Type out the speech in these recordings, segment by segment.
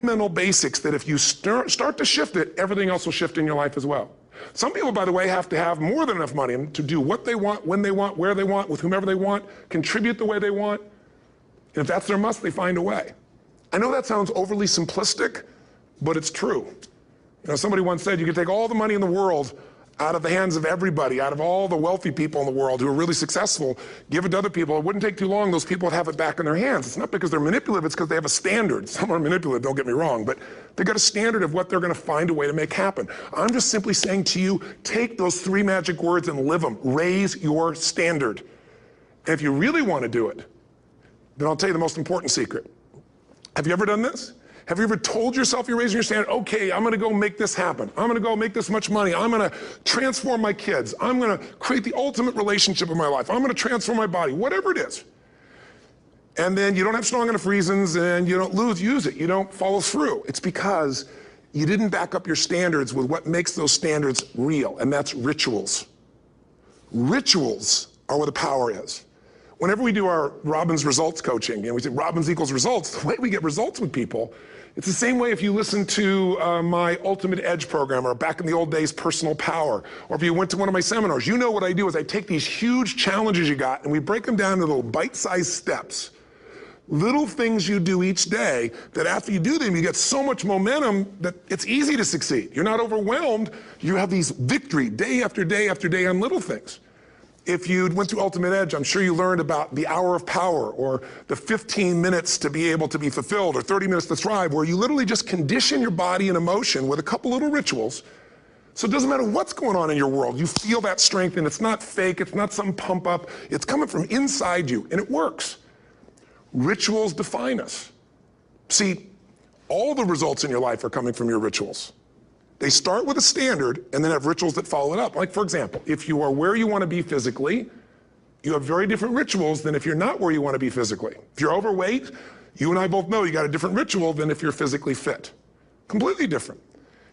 fundamental basics that if you start to shift it, everything else will shift in your life as well. Some people, by the way, have to have more than enough money to do what they want, when they want, where they want, with whomever they want, contribute the way they want. And if that's their must, they find a way. I know that sounds overly simplistic, but it's true. You know, somebody once said you could take all the money in the world out of the hands of everybody, out of all the wealthy people in the world who are really successful, give it to other people. It wouldn't take too long, those people would have it back in their hands. It's not because they're manipulative, it's because they have a standard. Some are manipulative, don't get me wrong, but they've got a standard of what they're gonna find a way to make happen. I'm just simply saying to you, take those 3 magic words and live them. Raise your standard. And if you really wanna do it, then I'll tell you the most important secret. Have you ever done this? Have you ever told yourself you're raising your standard? Okay, I'm gonna go make this happen. I'm gonna go make this much money. I'm gonna transform my kids. I'm gonna create the ultimate relationship in my life. I'm gonna transform my body, whatever it is. And then you don't have strong enough reasons and you don't use it. You don't follow through. It's because you didn't back up your standards with what makes those standards real, and that's rituals. Rituals are where the power is. Whenever we do our Robbins results coaching, and we say Robbins equals results, the way we get results with people, it's the same way if you listen to my Ultimate Edge program, or back in the old days, Personal Power, or if you went to one of my seminars. You know what I do is I take these huge challenges you got and we break them down into little bite-sized steps. Little things you do each day that after you do them, you get so much momentum that it's easy to succeed. You're not overwhelmed. You have these victory day after day after day on little things. If you went through Ultimate Edge, I'm sure you learned about the hour of power, or the 15 minutes to be able to be fulfilled, or 30 minutes to thrive, where you literally just condition your body and emotion with a couple little rituals. So it doesn't matter what's going on in your world, you feel that strength, and it's not fake, it's not some pump up, it's coming from inside you, and it works. Rituals define us. See, all the results in your life are coming from your rituals. They start with a standard and then have rituals that follow it up. Like, for example, if you are where you want to be physically, you have very different rituals than if you're not where you want to be physically. If you're overweight, you and I both know you got a different ritual than if you're physically fit. Completely different.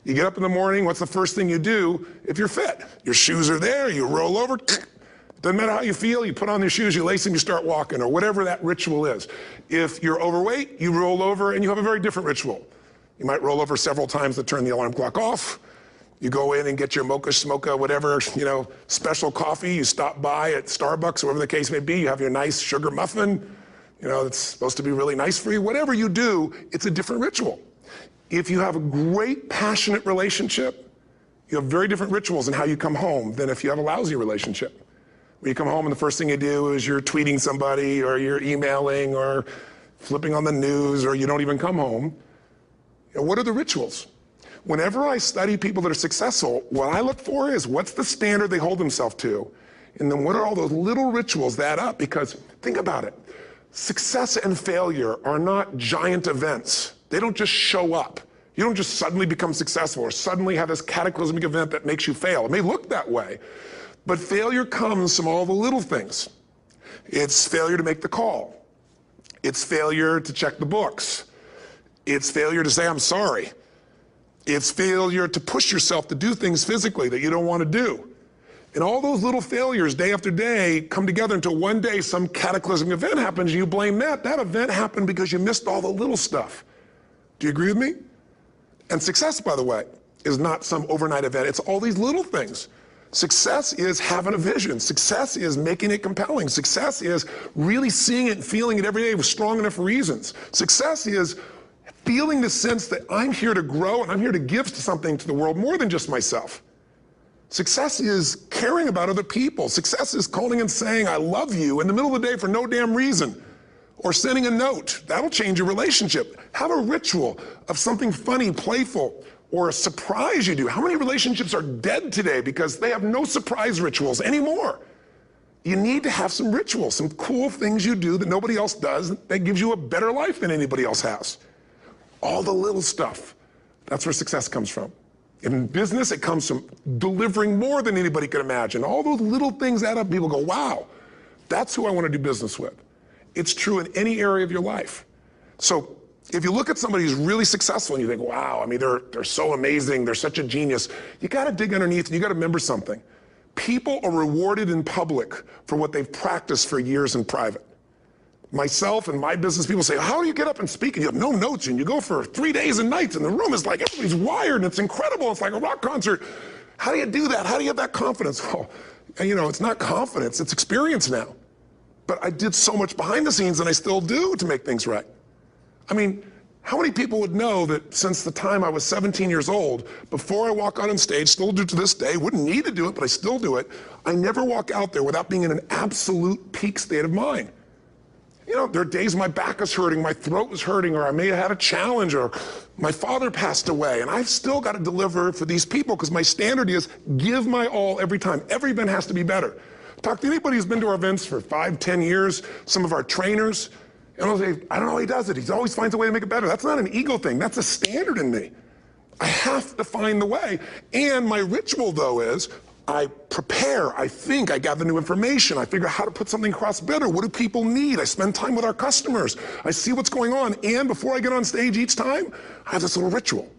You get up in the morning, what's the first thing you do if you're fit? Your shoes are there, you roll over, doesn't matter how you feel, you put on your shoes, you lace them, you start walking, or whatever that ritual is. If you're overweight, you roll over and you have a very different ritual. You might roll over several times to turn the alarm clock off. You go in and get your mocha, smocha, whatever, special coffee. You stop by at Starbucks, or whatever the case may be. You have your nice sugar muffin. It's supposed to be really nice for you. Whatever you do, it's a different ritual. If you have a great, passionate relationship, you have very different rituals in how you come home than if you have a lousy relationship. When you come home and the first thing you do is you're tweeting somebody, or you're emailing, or flipping on the news, or you don't even come home. What are the rituals? Whenever I study people that are successful, what I look for is what's the standard they hold themselves to, and then what are all those little rituals that add up? Because think about it, success and failure are not giant events. They don't just show up. You don't just suddenly become successful or suddenly have this cataclysmic event that makes you fail. It may look that way, but failure comes from all the little things. It's failure to make the call. It's failure to check the books. It's failure to say, I'm sorry. It's failure to push yourself to do things physically that you don't want to do. And all those little failures day after day come together until one day some cataclysmic event happens and you blame that. That event happened because you missed all the little stuff. Do you agree with me? And success, by the way, is not some overnight event. It's all these little things. Success is having a vision. Success is making it compelling. Success is really seeing it and feeling it every day with strong enough reasons. Success is feeling the sense that I'm here to grow and I'm here to give something to the world more than just myself. Success is caring about other people. Success is calling and saying, I love you in the middle of the day for no damn reason. Or sending a note. That'll change your relationship. Have a ritual of something funny, playful, or a surprise you do. How many relationships are dead today because they have no surprise rituals anymore? You need to have some rituals, some cool things you do that nobody else does that gives you a better life than anybody else has. All the little stuff, that's where success comes from. In business, it comes from delivering more than anybody could imagine. All those little things add up. People go, wow, that's who I want to do business with. It's true in any area of your life. So if you look at somebody who's really successful and you think, wow, I mean, they're so amazing, they're such a genius, you got to dig underneath and you got to remember something. People are rewarded in public for what they've practiced for years in private. Myself and my business people say, how do you get up and speak? And you have no notes and you go for 3 days and nights and the room is like, everybody's wired and it's incredible. It's like a rock concert. How do you do that? How do you have that confidence? Well, it's not confidence, it's experience now. But I did so much behind the scenes and I still do to make things right. I mean, how many people would know that since the time I was 17 years old, before I walk out on stage, still do to this day, wouldn't need to do it, but I still do it, I never walk out there without being in an absolute peak state of mind. There are days my back is hurting, my throat is hurting, or I may have had a challenge, or my father passed away, and I've still got to deliver for these people because my standard is give my all every time. Every event has to be better. Talk to anybody who's been to our events for 5, 10 years, some of our trainers, and I'll say, I don't know how he does it. He always finds a way to make it better. That's not an ego thing. That's a standard in me. I have to find the way. And my ritual, though, is I prepare, I think, I gather new information, I figure out how to put something across better. What do people need? I spend time with our customers. I see what's going on. And before I get on stage each time, I have this little ritual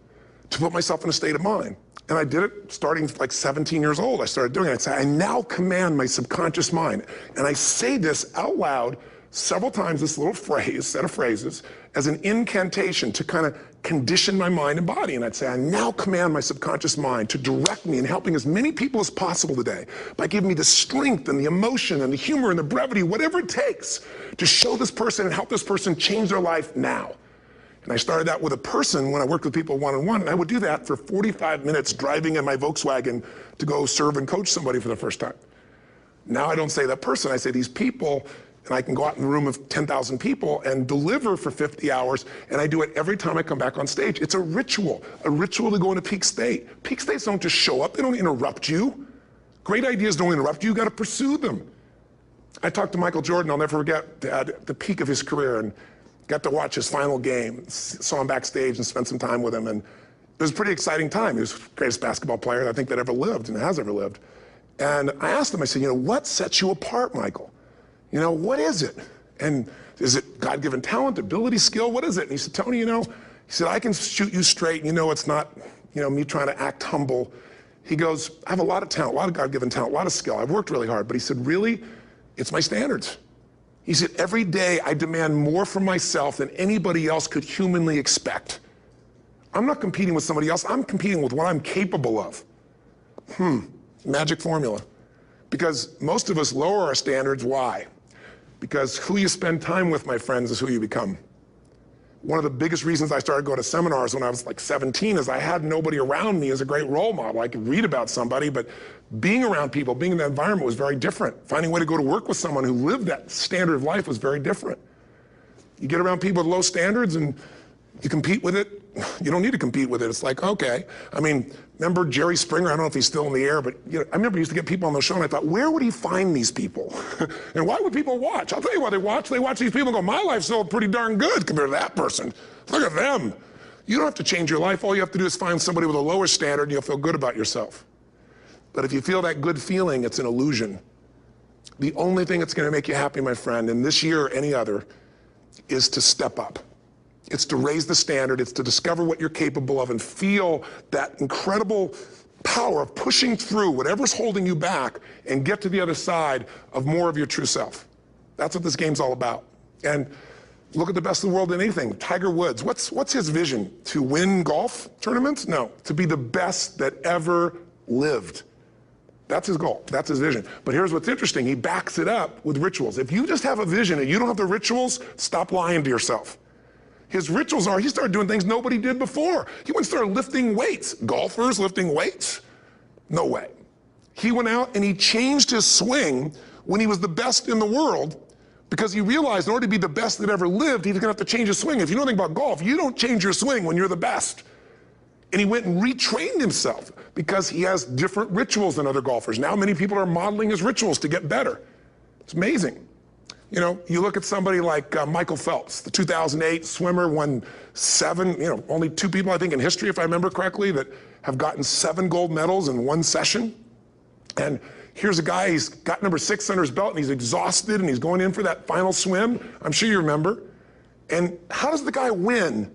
to put myself in a state of mind. And I did it starting like 17 years old. I started doing it. I'd say, I now command my subconscious mind. And I say this out loud several times, this little phrase, set of phrases, as an incantation to kind of condition my mind and body. And I'd say, I now command my subconscious mind to direct me in helping as many people as possible today by giving me the strength and the emotion and the humor and the brevity, whatever it takes to show this person and help this person change their life now. And I started that with a person when I worked with people one-on-one, and I would do that for 45 minutes driving in my Volkswagen to go serve and coach somebody for the first time. Now I don't say that person, I say these people, and I can go out in a room of 10,000 people and deliver for 50 hours, and I do it every time I come back on stage. It's a ritual to go into peak state. Peak states don't just show up, they don't interrupt you. Great ideas don't interrupt you, you gotta pursue them. I talked to Michael Jordan, I'll never forget, at the peak of his career, and got to watch his final game, saw him backstage and spent some time with him, and it was a pretty exciting time. He was the greatest basketball player I think that ever lived and has ever lived. And I asked him, I said, what sets you apart, Michael? What is it? And is it God-given talent, ability, skill? What is it? And he said, Tony, he said, I can shoot you straight. It's not, me trying to act humble. He goes, I have a lot of talent, a lot of God-given talent, a lot of skill. I've worked really hard. But he said, really, it's my standards. He said, every day I demand more from myself than anybody else could humanly expect. I'm not competing with somebody else. I'm competing with what I'm capable of. Magic formula. Because most of us lower our standards. Why? Because who you spend time with, my friends, is who you become. One of the biggest reasons I started going to seminars when I was like 17 is I had nobody around me as a great role model. I could read about somebody, but being around people, being in that environment was very different. Finding a way to go to work with someone who lived that standard of life was very different. You get around people with low standards and you compete with it. You don't need to compete with it. It's like, okay. Remember Jerry Springer? I don't know if he's still in the air, but I remember he used to get people on the show and I thought, where would he find these people? And why would people watch? I'll tell you why they watch. They watch these people and go, my life's still pretty darn good compared to that person. Look at them. You don't have to change your life. All you have to do is find somebody with a lower standard and you'll feel good about yourself. But if you feel that good feeling, it's an illusion. The only thing that's gonna make you happy, my friend, and this year or any other, is to step up. It's to raise the standard, it's to discover what you're capable of and feel that incredible power of pushing through whatever's holding you back and get to the other side of more of your true self. That's what this game's all about. And look at the best in the world in anything. Tiger Woods, what's his vision? To win golf tournaments? No, to be the best that ever lived. That's his goal, that's his vision. But here's what's interesting, he backs it up with rituals. If you just have a vision and you don't have the rituals, stop lying to yourself. His rituals are, he started doing things nobody did before. He went and started lifting weights. Golfers lifting weights? No way. He went out and he changed his swing when he was the best in the world because he realized in order to be the best that ever lived, he's gonna have to change his swing. If you know anything about golf, you don't change your swing when you're the best. And he went and retrained himself because he has different rituals than other golfers. Now many people are modeling his rituals to get better. It's amazing. You look at somebody like Michael Phelps, the 2008 swimmer, won 7, only 2 people I think in history, if I remember correctly, that have gotten 7 gold medals in one session. And here's a guy, he's got number 6 under his belt and he's exhausted and he's going in for that final swim. I'm sure you remember. And how does the guy win?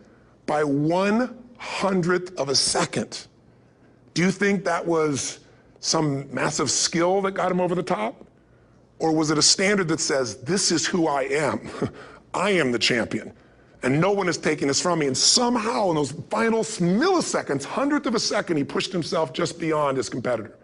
By 1/100th of a second. Do you think that was some massive skill that got him over the top? Or was it a standard that says, this is who I am? I am the champion, and no one is taking this from me. And somehow in those final milliseconds, 100th of a second, he pushed himself just beyond his competitor.